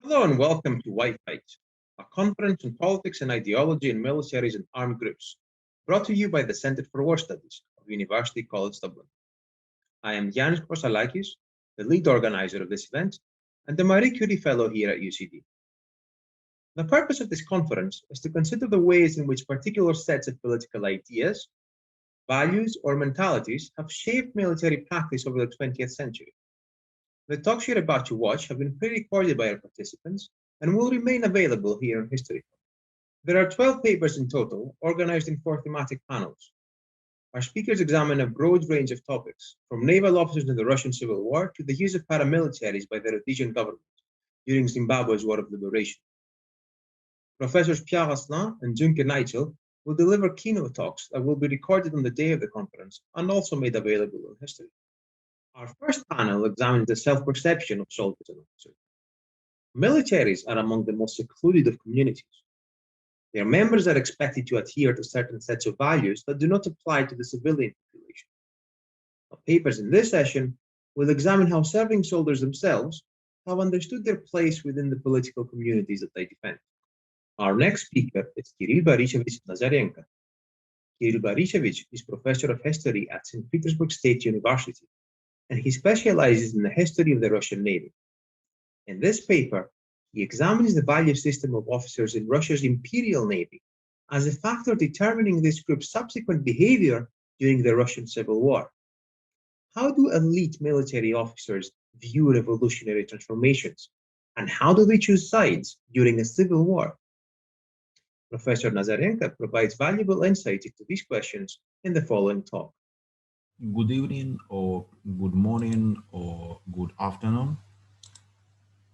Hello and welcome to White Fight, a conference on politics and ideology in militaries and armed groups, brought to you by the Centre for War Studies of University College Dublin. I am Yiannis Kokosalakis, the lead organizer of this event, and the Marie Curie Fellow here at UCD. The purpose of this conference is to consider the ways in which particular sets of political ideas, values, or mentalities have shaped military practice over the 20th century. The talks you're about to watch have been pre-recorded by our participants and will remain available here on History. There are 12 papers in total, organized in 4 thematic panels. Our speakers examine a broad range of topics, from naval officers in the Russian Civil War to the use of paramilitaries by the Rhodesian government during Zimbabwe's War of Liberation. Professors Pierre Asselin and Sönke Neitzel will deliver keynote talks that will be recorded on the day of the conference and also made available on History. Our first panel examines the self-perception of soldiers and officers. Militaries are among the most secluded of communities. Their members are expected to adhere to certain sets of values that do not apply to the civilian population. The papers in this session will examine how serving soldiers themselves have understood their place within the political communities that they defend. Our next speaker is Kirill Nazarenko. Kirill Borisovich is Professor of History at St. Petersburg State University, and he specializes in the history of the Russian Navy. In this paper, he examines the value system of officers in Russia's Imperial Navy as a factor determining this group's subsequent behavior during the Russian Civil War. How do elite military officers view revolutionary transformations, and how do they choose sides during a civil war? Professor Nazarenko provides valuable insight into these questions in the following talk. Good evening, or good morning, or good afternoon.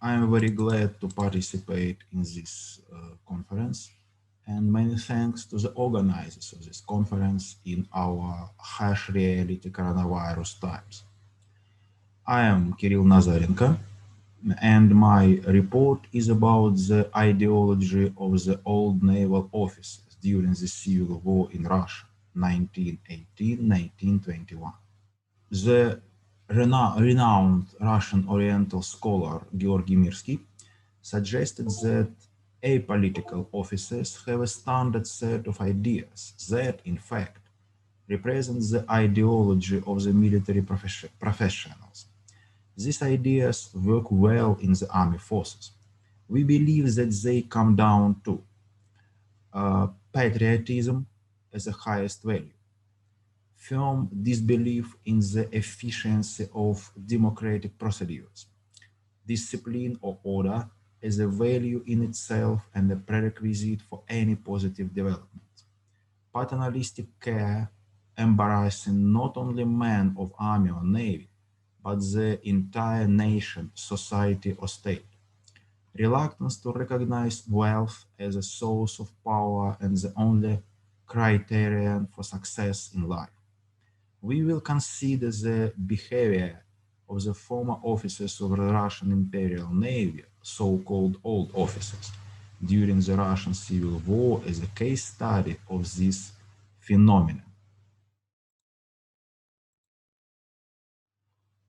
I am very glad to participate in this conference, and many thanks to the organizers of this conference in our harsh reality coronavirus times. I am Kirill Nazarenko, and my report is about the ideology of the old naval officers during the Civil War in Russia, 1918-1921. The renowned Russian Oriental scholar Georgy Mirsky suggested that apolitical officers have a standard set of ideas that, in fact, represent the ideology of the military professionals. These ideas work well in the army forces. We believe that they come down to patriotism as the highest value, firm disbelief in the efficiency of democratic procedures, discipline or order as a value in itself and a prerequisite for any positive development, paternalistic care embarrassing not only men of army or navy, but the entire nation, society or state, reluctance to recognize wealth as a source of power and the only criterion for success in life. We will consider the behavior of the former officers of the Russian Imperial Navy, so-called old officers, during the Russian Civil War as a case study of this phenomenon.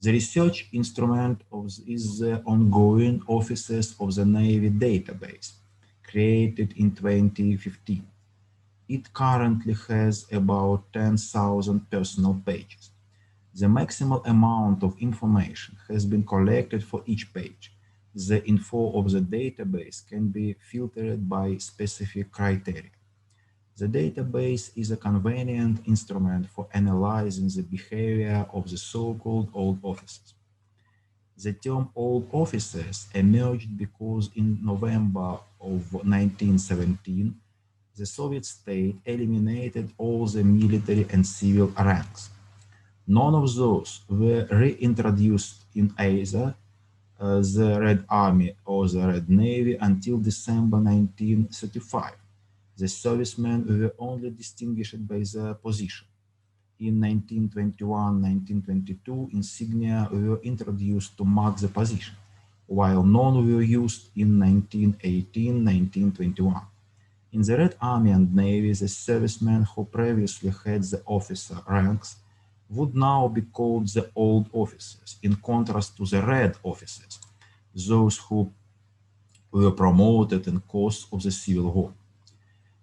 The research instrument is the ongoing Officers of the Navy database, created in 2015. It currently has about 10,000 personal pages. The maximal amount of information has been collected for each page. The info of the database can be filtered by specific criteria. The database is a convenient instrument for analyzing the behavior of the so-called old officers. The term old officers emerged because in November of 1917, the Soviet state eliminated all the military and civil ranks. None of those were reintroduced in either the Red Army or the Red Navy until December 1935. The servicemen were only distinguished by their position. In 1921-1922, insignia were introduced to mark the position, while none were used in 1918-1921. In the Red Army and Navy, the servicemen who previously had the officer ranks would now be called the old officers, in contrast to the red officers, those who were promoted in course of the Civil War.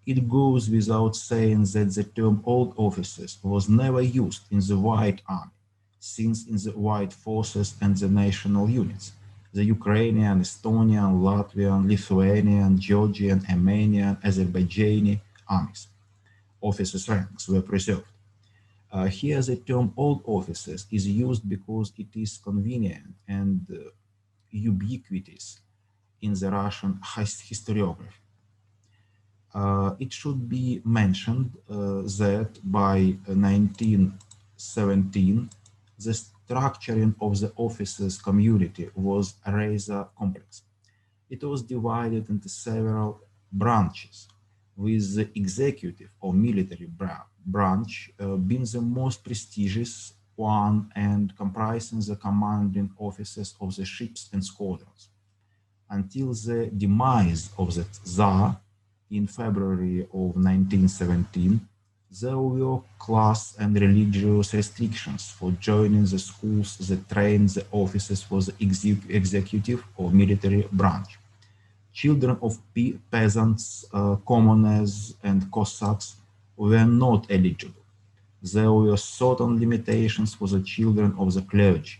It goes without saying that the term old officers was never used in the White Army, since in the White Forces and the national units, the Ukrainian, Estonian, Latvian, Lithuanian, Georgian, Armenian, Azerbaijani armies, officers' ranks were preserved. Here the term old officers is used because it is convenient and ubiquitous in the Russian historiography. It should be mentioned that by 1917, the structuring of the officers' community was rather complex. It was divided into several branches, with the executive or military branch being the most prestigious one and comprising the commanding officers of the ships and squadrons. Until the demise of the Tsar in February of 1917, there were class and religious restrictions for joining the schools that trained the officers for the executive or military branch. Children of peasants, commoners, and Cossacks were not eligible. There were certain limitations for the children of the clergy.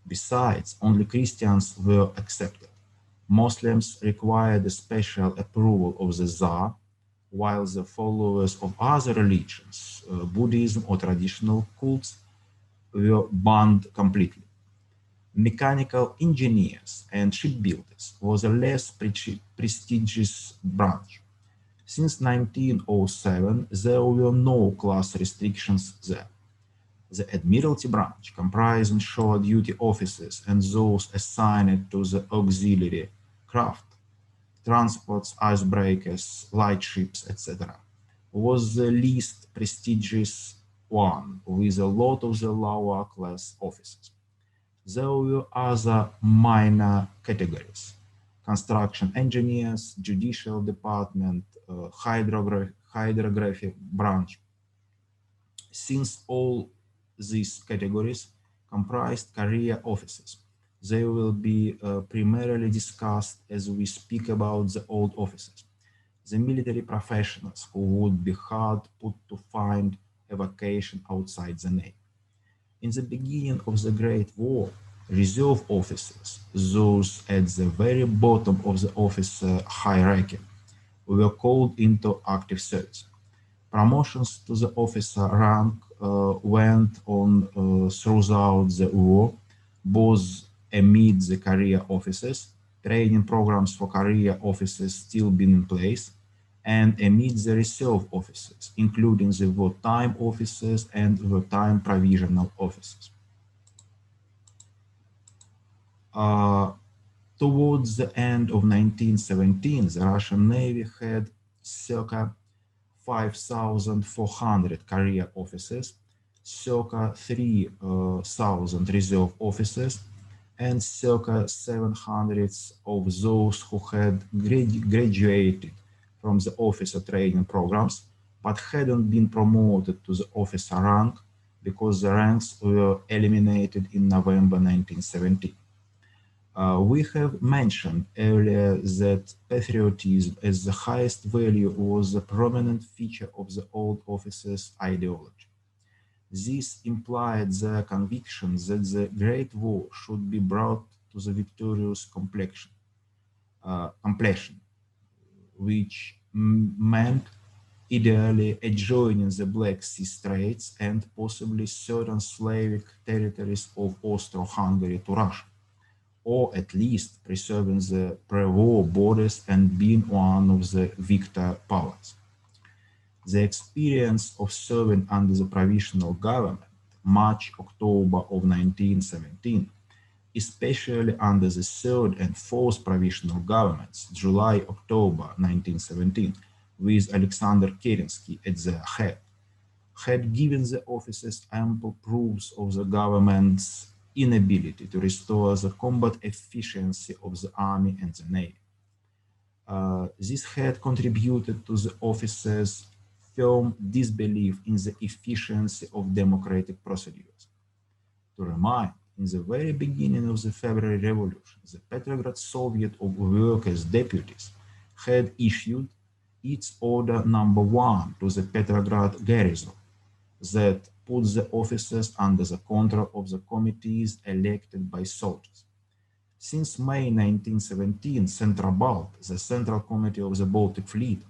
Besides, only Christians were accepted. Muslims required a special approval of the Tsar, while the followers of other religions, Buddhism or traditional cults, were banned completely. Mechanical engineers and shipbuilders was a less prestigious branch. Since 1907, there were no class restrictions there. The Admiralty branch, comprising shore-duty officers and those assigned to the auxiliary craft, transports, icebreakers, light ships, etc., was the least prestigious one, with a lot of the lower class officers. There were other minor categories: construction engineers, judicial department, hydrography branch. Since all these categories comprised career officers, they will be primarily discussed as we speak about the old officers, the military professionals who would be hard put to find a vocation outside the Navy. In the beginning of the Great War, reserve officers, those at the very bottom of the officer hierarchy, were called into active service. Promotions to the officer rank went on throughout the war, both amid the career officers, training programs for career officers still being in place, and amid the reserve officers, including the wartime officers and wartime provisional officers. Towards the end of 1917, the Russian Navy had circa 5,400 career officers, circa 3,000 reserve officers, and circa 700 of those who had graduated from the officer training programs but hadn't been promoted to the officer rank because the ranks were eliminated in November 1917. We have mentioned earlier that patriotism as the highest value was a prominent feature of the old officers' ideology. This implied their conviction that the Great War should be brought to the victorious completion, which meant ideally adjoining the Black Sea Straits and possibly certain Slavic territories of Austro-Hungary to Russia, or at least preserving the pre-war borders and being one of the victor powers. The experience of serving under the provisional government, March-October of 1917, especially under the third and fourth provisional governments, July-October 1917, with Alexander Kerensky at their head, had given the officers ample proofs of the government's inability to restore the combat efficiency of the army and the navy. This had contributed to the officers' firm disbelief in the efficiency of democratic procedures. To remind, In the very beginning of the February Revolution, the Petrograd Soviet of Workers' Deputies had issued its Order Number 1 to the Petrograd garrison that put the officers under the control of the committees elected by soldiers. Since May 1917, Centrabalt, the Central Committee of the Baltic Fleet,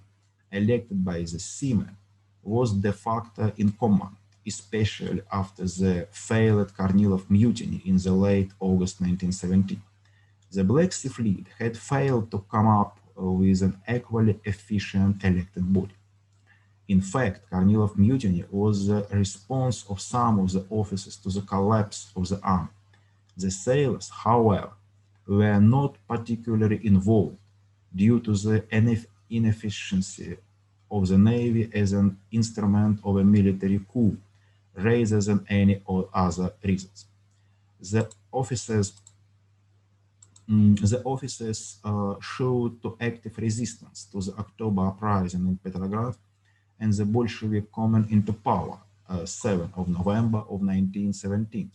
elected by the seamen, was de facto in command, especially after the failed Kornilov mutiny in the late August 1917. The Black Sea Fleet had failed to come up with an equally efficient elected body. In fact, Kornilov mutiny was the response of some of the officers to the collapse of the army. The sailors, however, were not particularly involved due to the inefficiency of the Navy as an instrument of a military coup rather than any other reasons. The officers showed to active resistance to the October uprising in Petrograd and the Bolshevik coming into power 7th of November of 1917,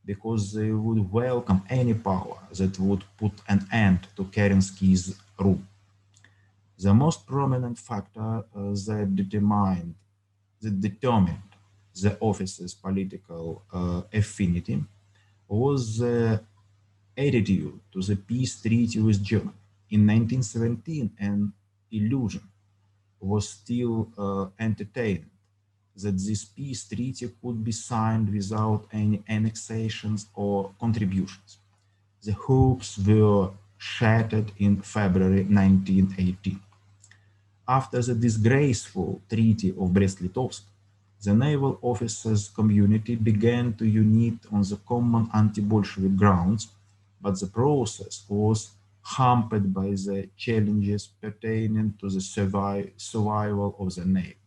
because they would welcome any power that would put an end to Kerensky's rule. The most prominent factor that determined the officers' political affinity was the attitude to the peace treaty with Germany. In 1917, an illusion was still entertained that this peace treaty could be signed without any annexations or contributions. The hopes were shattered in February 1918. After the disgraceful Treaty of Brest-Litovsk, the naval officers' community began to unite on the common anti-Bolshevik grounds, but the process was hampered by the challenges pertaining to the survival of the Navy.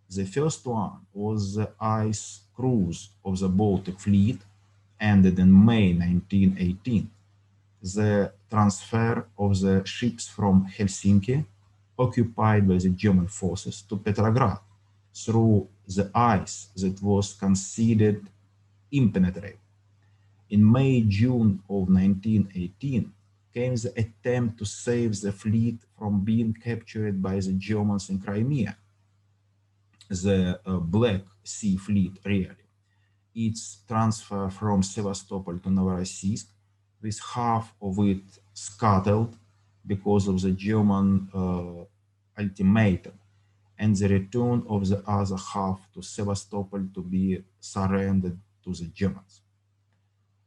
The first one was the ice cruise of the Baltic Fleet, ended in May 1918. The transfer of the ships from Helsinki, occupied by the German forces, to Petrograd through the ice that was considered impenetrable. In May-June of 1918 came the attempt to save the fleet from being captured by the Germans in Crimea, the Black Sea Fleet really. Its transfer from Sevastopol to Novorossiysk, with half of it scuttled because of the German ultimatum, and the return of the other half to Sevastopol to be surrendered to the Germans.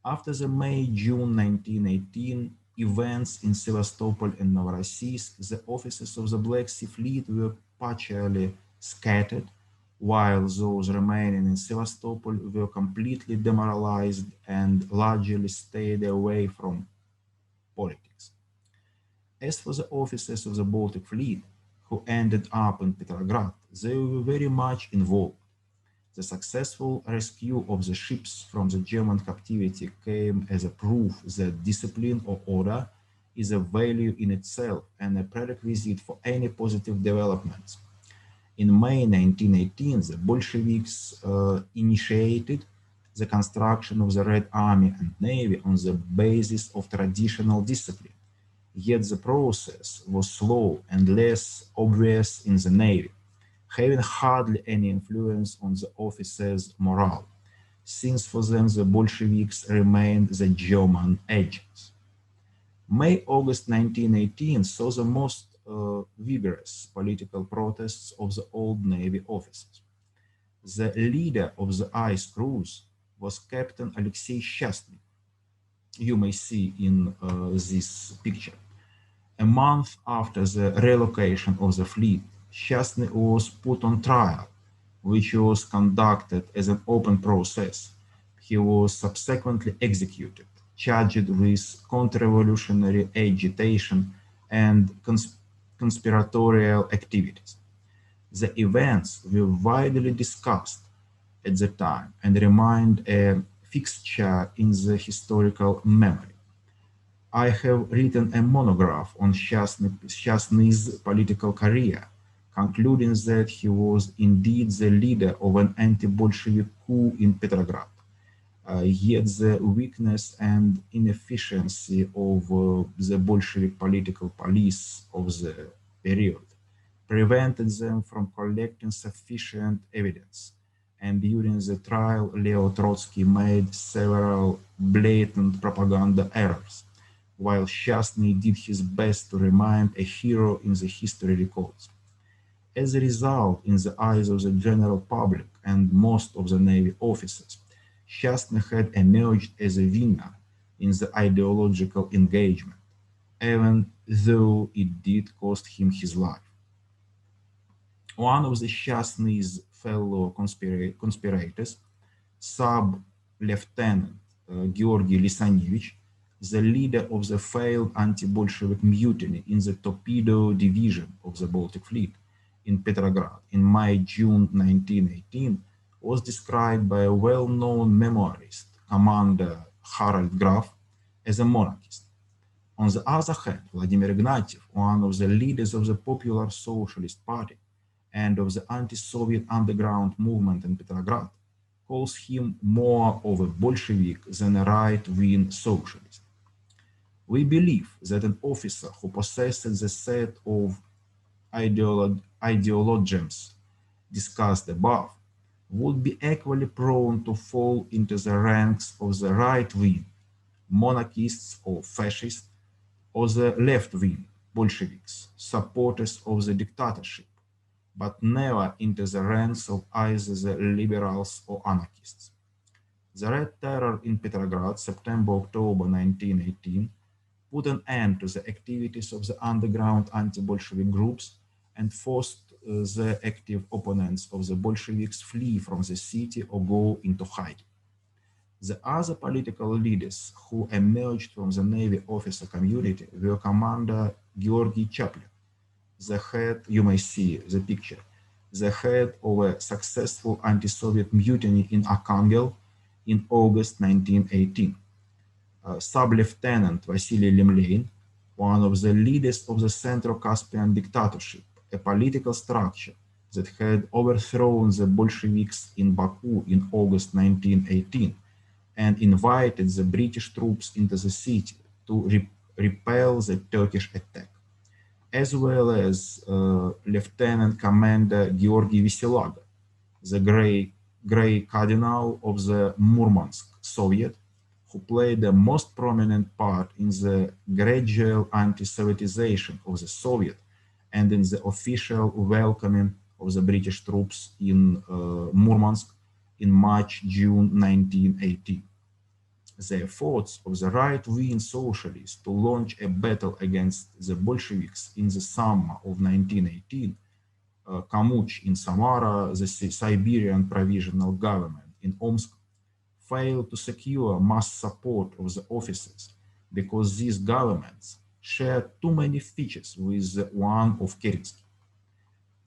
After the May-June 1918 events in Sevastopol and Novorossiysk, the officers of the Black Sea Fleet were partially scattered, while those remaining in Sevastopol were completely demoralized and largely stayed away from politics. As for the officers of the Baltic Fleet, who ended up in Petrograd, they were very much involved. The successful rescue of the ships from the German captivity came as a proof that discipline or order is a value in itself and a prerequisite for any positive developments. In May 1918, the Bolsheviks initiated the construction of the Red Army and Navy on the basis of traditional discipline. Yet the process was slow and less obvious in the Navy, having hardly any influence on the officers' morale, since for them the Bolsheviks remained the German agents. May-August 1918 saw the most vigorous political protests of the old Navy officers. The leader of the ice cruise was Captain Alexei Shastny. You may see in this picture. A month after the relocation of the fleet, Shastny was put on trial, which was conducted as an open process. He was subsequently executed, charged with counter-revolutionary agitation and conspiratorial activities. The events were widely discussed at the time and remain a fixture in the historical memory. I have written a monograph on Shastny's political career, concluding that he was indeed the leader of an anti-Bolshevik coup in Petrograd. Yet the weakness and inefficiency of the Bolshevik political police of the period prevented them from collecting sufficient evidence. And during the trial, Leo Trotsky made several blatant propaganda errors, while Shastny did his best to remain a hero in the history records. As a result, in the eyes of the general public and most of the Navy officers, Shastny had emerged as a winner in the ideological engagement, even though it did cost him his life. One of the Shastny's fellow conspirators, Sub-Lieutenant Georgy Lisanevich, the leader of the failed anti-Bolshevik mutiny in the Torpedo Division of the Baltic Fleet in Petrograd in May-June 1918, was described by a well-known memoirist, Commander Harald Graf, as a monarchist. On the other hand, Vladimir Ignatiev, one of the leaders of the Popular Socialist Party and of the anti-Soviet underground movement in Petrograd, calls him more of a Bolshevik than a right-wing socialist. We believe that an officer who possesses the set of ideologies discussed above would be equally prone to fall into the ranks of the right wing, monarchists or fascists, or the left wing, Bolsheviks, supporters of the dictatorship, but never into the ranks of either the liberals or anarchists. The Red Terror in Petrograd, September-October 1918, put an end to the activities of the underground anti-Bolshevik groups and forced the active opponents of the Bolsheviks flee from the city or go into hiding. The other political leaders who emerged from the Navy officer community were Commander Georgy Chaplin, the head, you may see the picture, the head of a successful anti-Soviet mutiny in Archangel in August 1918. Sub-Lieutenant Vasily Lemlein, one of the leaders of the Central Caspian dictatorship, a political structure that had overthrown the Bolsheviks in Baku in August 1918 and invited the British troops into the city to repel the Turkish attack, as well as Lieutenant Commander Georgy Vesilaga, the Grey Cardinal of the Murmansk Soviet, who played the most prominent part in the gradual anti-Sovietization of the Soviet and in the official welcoming of the British troops in Murmansk in March-June 1918. The efforts of the right-wing socialists to launch a battle against the Bolsheviks in the summer of 1918, Kamuch in Samara, the Siberian Provisional Government in Omsk, failed to secure mass support of the officers because these governments shared too many features with the one of Kerensky.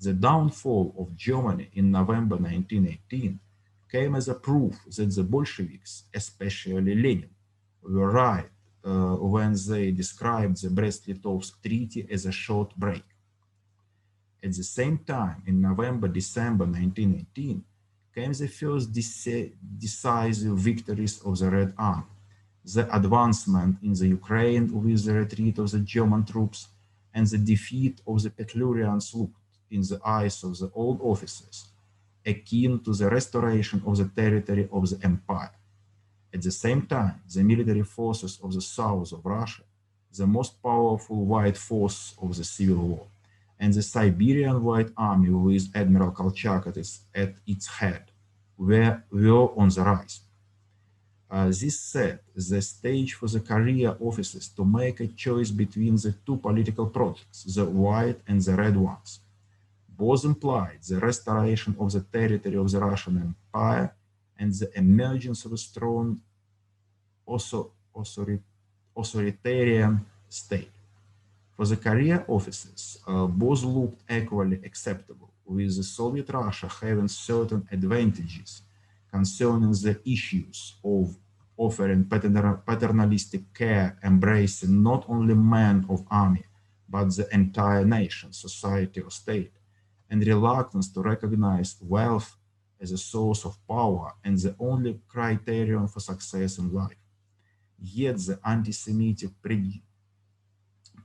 The downfall of Germany in November 1918 came as a proof that the Bolsheviks, especially Lenin, were right when they described the Brest-Litovsk Treaty as a short break. At the same time, in November-December 1918, came the first decisive victories of the Red Army, the advancement in the Ukraine with the retreat of the German troops, and the defeat of the Petlurians looked, in the eyes of the old officers, akin to the restoration of the territory of the empire. At the same time, the military forces of the south of Russia, the most powerful white force of the Civil War, and the Siberian White Army with Admiral Kolchak at its head were on the rise. This set the stage for the career officers to make a choice between the two political projects, the white and the red ones. Both implied the restoration of the territory of the Russian Empire and the emergence of a strong authoritarian state. For the career officers, both looked equally acceptable, with the Soviet Russia having certain advantages concerning the issues of offering paternalistic care, embracing not only men of army, but the entire nation, society, or state, and reluctance to recognize wealth as a source of power and the only criterion for success in life. Yet the anti-Semitic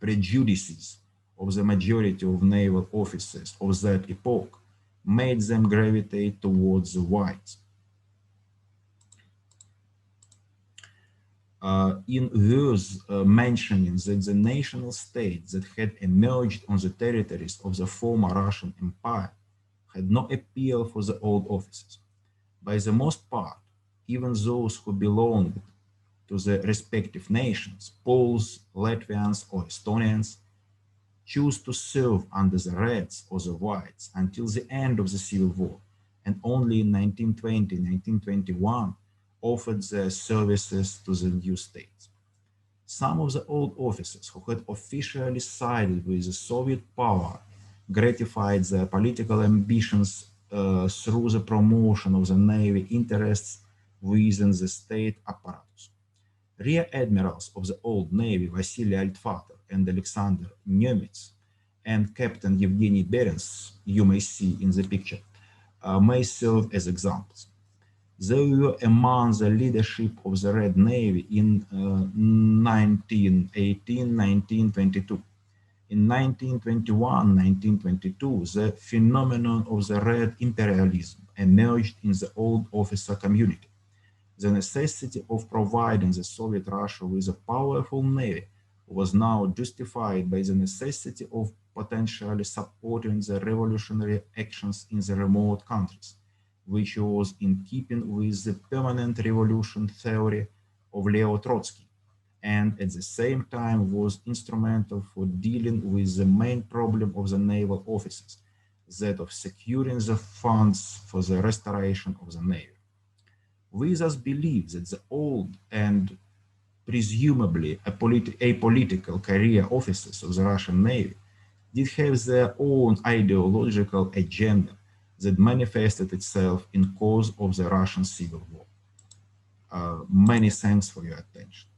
prejudices of the majority of naval officers of that epoch made them gravitate towards the whites. In those mentioning that the national states that had emerged on the territories of the former Russian Empire had no appeal for the old officers. By the most part, even those who belonged to the respective nations, Poles, Latvians, or Estonians, chose to serve under the Reds or the Whites until the end of the Civil War, and only in 1920-1921 offered their services to the new states. Some of the old officers who had officially sided with the Soviet power gratified their political ambitions through the promotion of the Navy interests within the state apparatus. Rear admirals of the old Navy, Vasily Altvater and Alexander Nemitz, and Captain Yevgeny Berens, you may see in the picture, may serve as examples. They were among the leadership of the Red Navy in 1918-1922. In 1921-1922, the phenomenon of the Red imperialism emerged in the old officer community. The necessity of providing the Soviet Russia with a powerful navy was now justified by the necessity of potentially supporting the revolutionary actions in the remote countries, which was in keeping with the permanent revolution theory of Leo Trotsky, and at the same time was instrumental for dealing with the main problem of the naval officers, that of securing the funds for the restoration of the Navy. We thus believe that the old and presumably apolitical career officers of the Russian Navy did have their own ideological agenda that manifested itself in cause of the Russian Civil War. Many thanks for your attention.